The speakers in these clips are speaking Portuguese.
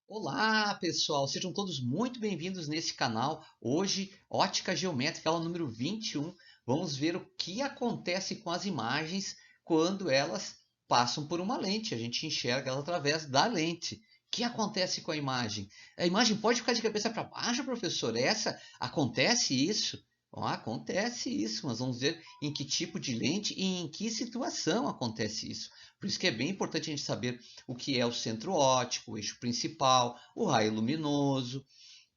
Olá, pessoal! Sejam todos muito bem-vindos nesse canal. Hoje, Ótica Geométrica, aula número 21. Vamos ver o que acontece com as imagens quando elas passam por uma lente. A gente enxerga elas através da lente. O que acontece com a imagem? A imagem pode ficar de cabeça para baixo, professor? Acontece isso? Acontece isso, mas vamos ver em que tipo de lente e em que situação acontece isso. Por isso que é bem importante a gente saber o que é o centro óptico, o eixo principal, o raio luminoso,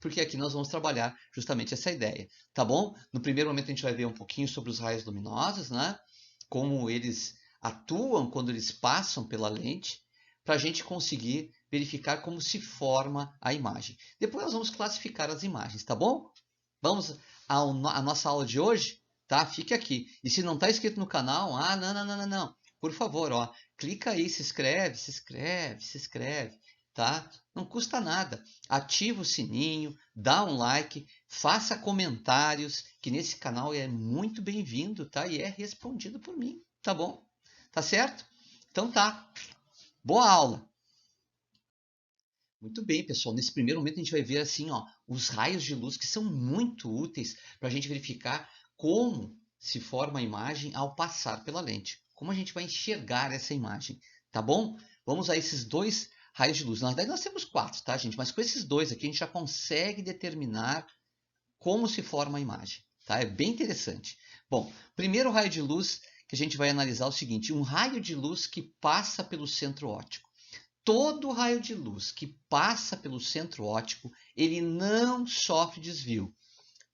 porque aqui nós vamos trabalhar justamente essa ideia, tá bom? No primeiro momento a gente vai ver um pouquinho sobre os raios luminosos, né? Como eles atuam quando eles passam pela lente, para a gente conseguir verificar como se forma a imagem. Depois nós vamos classificar as imagens, tá bom? Vamos à nossa aula de hoje? Tá? Fique aqui. E se não está inscrito no canal, não. Por favor, ó, clica aí, se inscreve, tá? Não custa nada. Ativa o sininho, dá um like, faça comentários, que nesse canal é muito bem-vindo, tá? E é respondido por mim, tá bom? Tá certo? Então tá. Boa aula. Muito bem, pessoal. Nesse primeiro momento a gente vai ver assim, ó, os raios de luz que são muito úteis para a gente verificar como se forma a imagem ao passar pela lente. Como a gente vai enxergar essa imagem, tá bom? Vamos a esses dois raios de luz. Na verdade nós temos quatro, tá, gente? Mas com esses dois aqui a gente já consegue determinar como se forma a imagem, tá? É bem interessante. Bom, primeiro raio de luz que a gente vai analisar é o seguinte: um raio de luz que passa pelo centro óptico. Todo raio de luz que passa pelo centro óptico, ele não sofre desvio.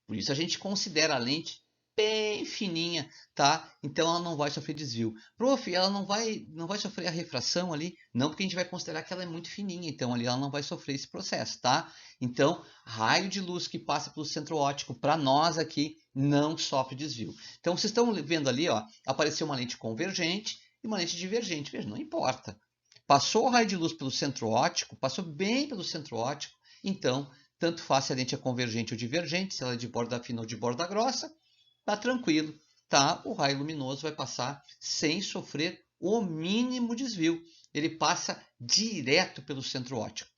Por isso a gente considera a lente bem fininha, tá? Então ela não vai sofrer desvio. Prof, ela não vai sofrer a refração ali? Não, porque a gente vai considerar que ela é muito fininha, então ali ela não vai sofrer esse processo, tá? Então, raio de luz que passa pelo centro óptico, para nós aqui, não sofre desvio. Então, vocês estão vendo ali, ó, apareceu uma lente convergente e uma lente divergente. Veja, não importa. Passou o raio de luz pelo centro óptico, passou bem pelo centro óptico, então tanto faz se a lente é convergente ou divergente, se ela é de borda fina ou de borda grossa, tá tranquilo, tá? O raio luminoso vai passar sem sofrer o mínimo desvio. Ele passa direto pelo centro óptico.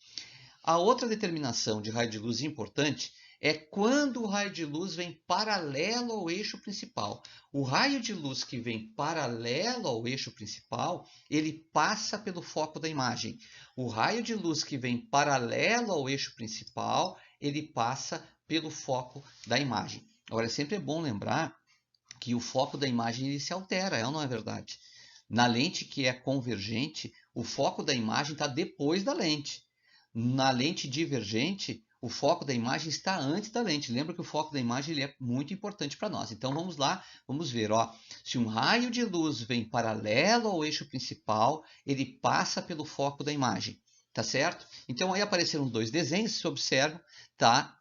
A outra determinação de raio de luz importante é quando o raio de luz vem paralelo ao eixo principal. O raio de luz que vem paralelo ao eixo principal, ele passa pelo foco da imagem. O raio de luz que vem paralelo ao eixo principal, ele passa pelo foco da imagem. Agora, sempre é bom lembrar que o foco da imagem ele se altera, é ou não é verdade? Na lente que é convergente, o foco da imagem está depois da lente. Na lente divergente, o foco da imagem está antes da lente. Lembra que o foco da imagem ele é muito importante para nós. Então vamos lá, vamos ver. Ó. Se um raio de luz vem paralelo ao eixo principal, ele passa pelo foco da imagem. Tá certo? Então aí apareceram dois desenhos, se observa, tá?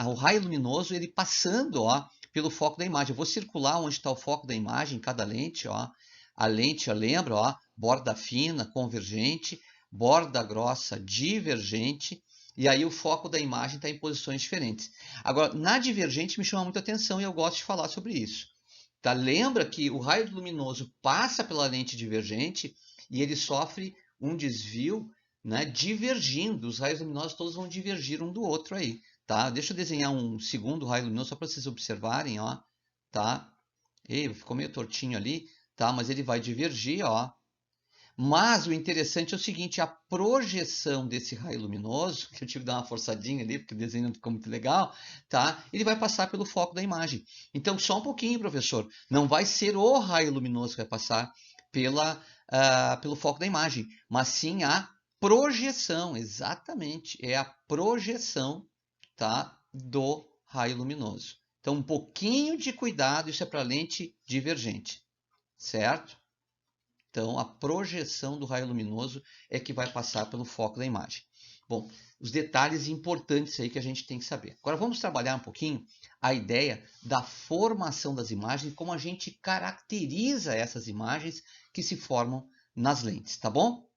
O raio luminoso ele passando, ó, pelo foco da imagem. Eu vou circular onde está o foco da imagem, cada lente, ó. A lente, ó, lembra, ó, borda fina, convergente, borda grossa, divergente, e aí o foco da imagem está em posições diferentes. Agora, na divergente me chama muita atenção e eu gosto de falar sobre isso. Tá? Lembra que o raio luminoso passa pela lente divergente e ele sofre um desvio, né, divergindo. Os raios luminosos todos vão divergir um do outro aí. Tá? Deixa eu desenhar um segundo raio luminoso só para vocês observarem, ó, tá? E ficou meio tortinho ali, tá? Mas ele vai divergir, ó. Mas o interessante é o seguinte, a projeção desse raio luminoso, que eu tive que dar uma forçadinha ali, porque o desenho não ficou muito legal, tá? Ele vai passar pelo foco da imagem. Então, só um pouquinho, professor. Não vai ser o raio luminoso que vai passar pelo foco da imagem, mas sim a projeção, exatamente. É a projeção, tá, do raio luminoso. Então, um pouquinho de cuidado, isso é para lente divergente, certo? Então, a projeção do raio luminoso é que vai passar pelo foco da imagem. Bom, os detalhes importantes aí que a gente tem que saber. Agora vamos trabalhar um pouquinho a ideia da formação das imagens, como a gente caracteriza essas imagens que se formam nas lentes, tá bom?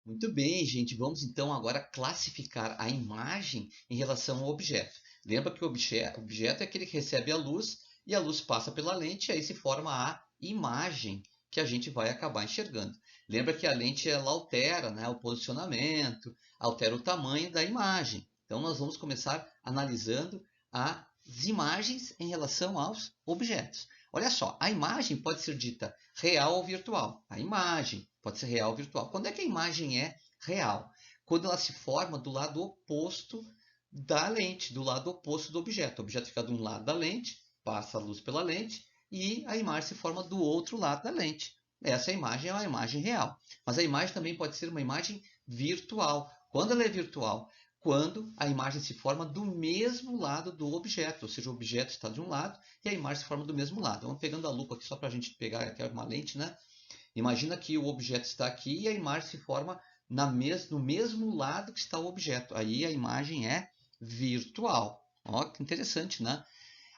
Muito bem, gente. Vamos então agora classificar a imagem em relação ao objeto. Lembra que o objeto é aquele que recebe a luz e a luz passa pela lente e aí se forma a imagem que a gente vai acabar enxergando. Lembra que a lente ela altera, né, o posicionamento, altera o tamanho da imagem. Então nós vamos começar analisando as imagens em relação aos objetos. Olha só, a imagem pode ser dita real ou virtual. A imagem pode ser real ou virtual. Quando é que a imagem é real? Quando ela se forma do lado oposto da lente, do lado oposto do objeto. O objeto fica de um lado da lente, passa a luz pela lente e a imagem se forma do outro lado da lente. Essa imagem é uma imagem real. Mas a imagem também pode ser uma imagem virtual. Quando ela é virtual? Quando a imagem se forma do mesmo lado do objeto, ou seja, o objeto está de um lado e a imagem se forma do mesmo lado. Vamos pegando a lupa aqui só para a gente pegar aqui uma lente, né? Imagina que o objeto está aqui e a imagem se forma no mesmo lado que está o objeto. Aí a imagem é virtual. Ó, que interessante, né?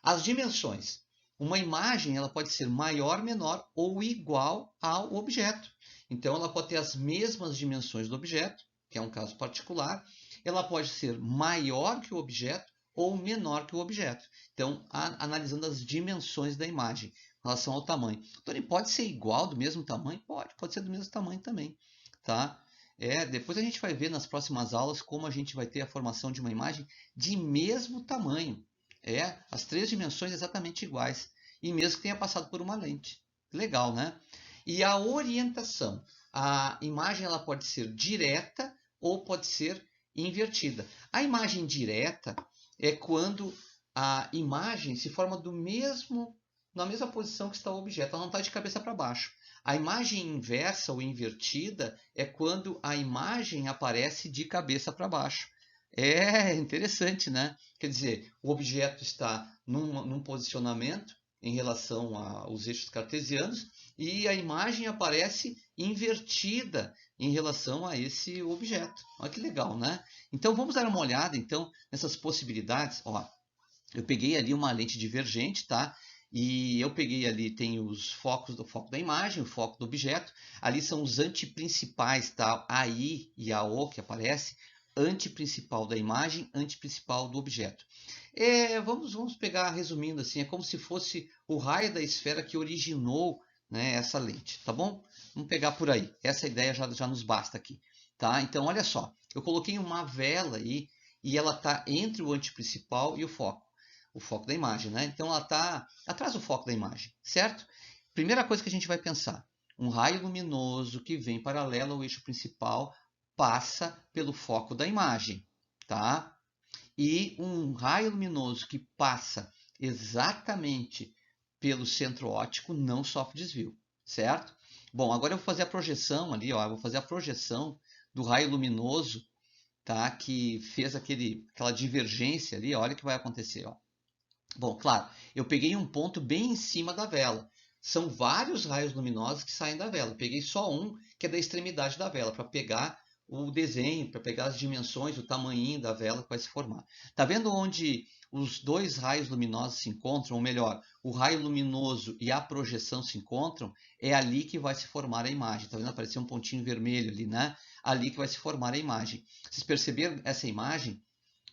As dimensões. Uma imagem ela pode ser maior, menor ou igual ao objeto. Então, ela pode ter as mesmas dimensões do objeto, que é um caso particular. Ela pode ser maior que o objeto ou menor que o objeto. Então, analisando as dimensões da imagem em relação ao tamanho. Então, ele pode ser igual, do mesmo tamanho? Pode ser do mesmo tamanho também. Tá? Depois a gente vai ver nas próximas aulas como a gente vai ter a formação de uma imagem de mesmo tamanho. As três dimensões exatamente iguais. E mesmo que tenha passado por uma lente. Legal, né? E a orientação. A imagem ela pode ser direta ou pode ser invertida. A imagem direta é quando a imagem se forma na mesma posição que está o objeto. Ela não está de cabeça para baixo. A imagem inversa ou invertida é quando a imagem aparece de cabeça para baixo. É interessante, né? Quer dizer, o objeto está num posicionamento em relação aos eixos cartesianos e a imagem aparece invertida em relação a esse objeto. Olha que legal, né? Então vamos dar uma olhada então nessas possibilidades. Ó, eu peguei ali uma lente divergente, tá? E eu peguei ali, tem os focos do foco da imagem, o foco do objeto. Ali são os antiprincipais, tá? A I e a O que aparece. Antiprincipal da imagem, antiprincipal do objeto. Vamos pegar, resumindo assim, é como se fosse o raio da esfera que originou, né, essa lente, tá bom? Vamos pegar por aí. Essa ideia já nos basta aqui, tá? Então, olha só, eu coloquei uma vela aí e ela está entre o antiprincipal e o foco da imagem, né? Então, ela está atrás do foco da imagem, certo? Primeira coisa que a gente vai pensar, um raio luminoso que vem paralelo ao eixo principal passa pelo foco da imagem, tá? E um raio luminoso que passa exatamente pelo centro óptico não sofre desvio, certo? Bom, agora eu vou fazer a projeção ali, ó, eu vou fazer a projeção do raio luminoso, tá? Que fez aquela divergência ali, olha o que vai acontecer, ó. Bom, claro, eu peguei um ponto bem em cima da vela. São vários raios luminosos que saem da vela. Eu peguei só um, que é da extremidade da vela, para pegar o desenho, para pegar as dimensões, o tamanhinho da vela que vai se formar. Tá vendo onde os dois raios luminosos se encontram? Ou melhor, o raio luminoso e a projeção se encontram? É ali que vai se formar a imagem. Tá vendo? Apareceu um pontinho vermelho ali, né? Ali que vai se formar a imagem. Vocês perceberam essa imagem?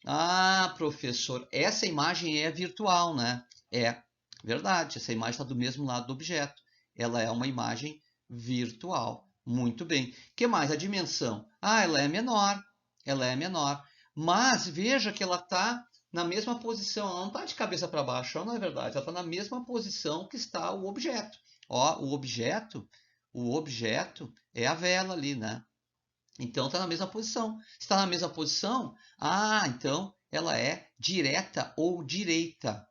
Ah, professor, essa imagem é virtual, né? É verdade, essa imagem está do mesmo lado do objeto. Ela é uma imagem virtual. Muito bem. O que mais? A dimensão. Ah, ela é menor. Ela é menor. Mas veja que ela está na mesma posição. Ela não está de cabeça para baixo, não é verdade? Ela está na mesma posição que está o objeto. Ó, o objeto é a vela ali, né? Então está na mesma posição. Se está na mesma posição, então ela é direta ou direita.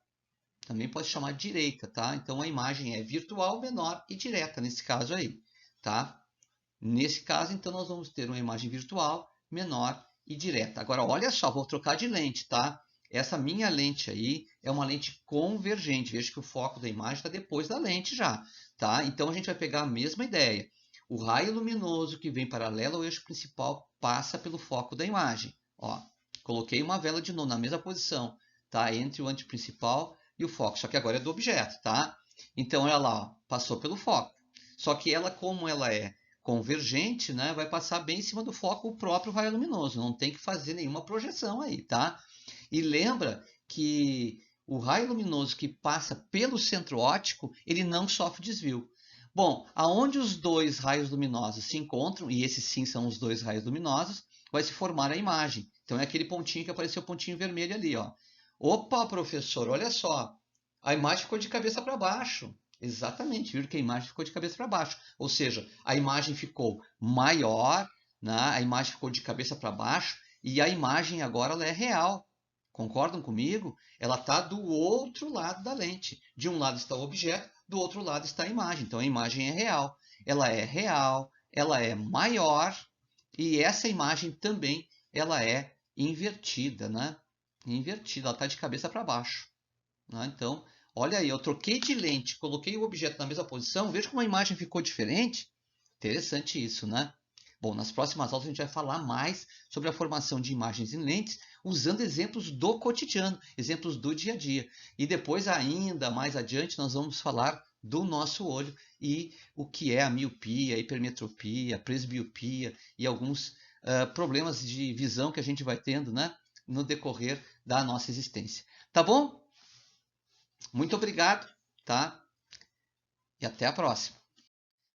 Também pode chamar de direita, tá? Então a imagem é virtual, menor e direta nesse caso aí, tá? Nesse caso, então nós vamos ter uma imagem virtual, menor e direta. Agora, olha só, vou trocar de lente, tá? Essa minha lente aí é uma lente convergente. Veja que o foco da imagem está depois da lente já, tá? Então a gente vai pegar a mesma ideia. O raio luminoso que vem paralelo ao eixo principal passa pelo foco da imagem. Ó, coloquei uma vela de novo na mesma posição, tá? Entre o antiprincipal e o foco, só que agora é do objeto, tá? Então ela ó, passou pelo foco. Só que ela, como ela é convergente, né, vai passar bem em cima do foco o próprio raio luminoso. Não tem que fazer nenhuma projeção aí, tá? E lembra que o raio luminoso que passa pelo centro óptico, ele não sofre desvio. Bom, aonde os dois raios luminosos se encontram, e esses sim são os dois raios luminosos, vai se formar a imagem. Então é aquele pontinho que apareceu, o pontinho vermelho ali, ó. Opa, professor, olha só. A imagem ficou de cabeça para baixo. Exatamente, viram que a imagem ficou de cabeça para baixo. Ou seja, a imagem ficou maior, né? A imagem ficou de cabeça para baixo e a imagem agora ela é real. Concordam comigo? Ela está do outro lado da lente. De um lado está o objeto, do outro lado está a imagem. Então a imagem é real. Ela é maior e essa imagem também ela é invertida, né? Invertida, ela está de cabeça para baixo. Né? Então, olha aí, eu troquei de lente, coloquei o objeto na mesma posição, veja como a imagem ficou diferente. Interessante isso, né? Bom, nas próximas aulas a gente vai falar mais sobre a formação de imagens em lentes usando exemplos do cotidiano, exemplos do dia a dia. E depois, ainda mais adiante, nós vamos falar do nosso olho e o que é a miopia, a hipermetropia, a presbiopia e alguns problemas de visão que a gente vai tendo, né, no decorrer da nossa existência. Tá bom? Muito obrigado, tá? E até a próxima.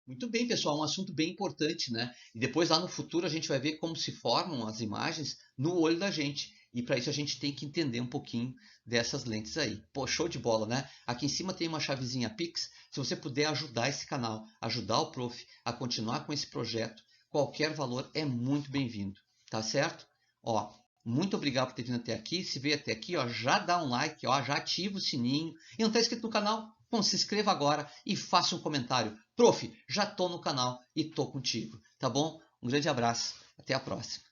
Muito bem, pessoal, um assunto bem importante, né? E depois lá no futuro a gente vai ver como se formam as imagens no olho da gente. E para isso a gente tem que entender um pouquinho dessas lentes aí. Pô, show de bola, né? Aqui em cima tem uma chavezinha Pix. Se você puder ajudar esse canal, ajudar o Prof a continuar com esse projeto, qualquer valor é muito bem-vindo, tá certo? Ó, muito obrigado por ter vindo até aqui. Se veio até aqui, ó, já dá um like, ó, já ativa o sininho. E não está inscrito no canal? Bom, se inscreva agora e faça um comentário. Prof, já tô no canal e tô contigo, tá bom? Um grande abraço, até a próxima.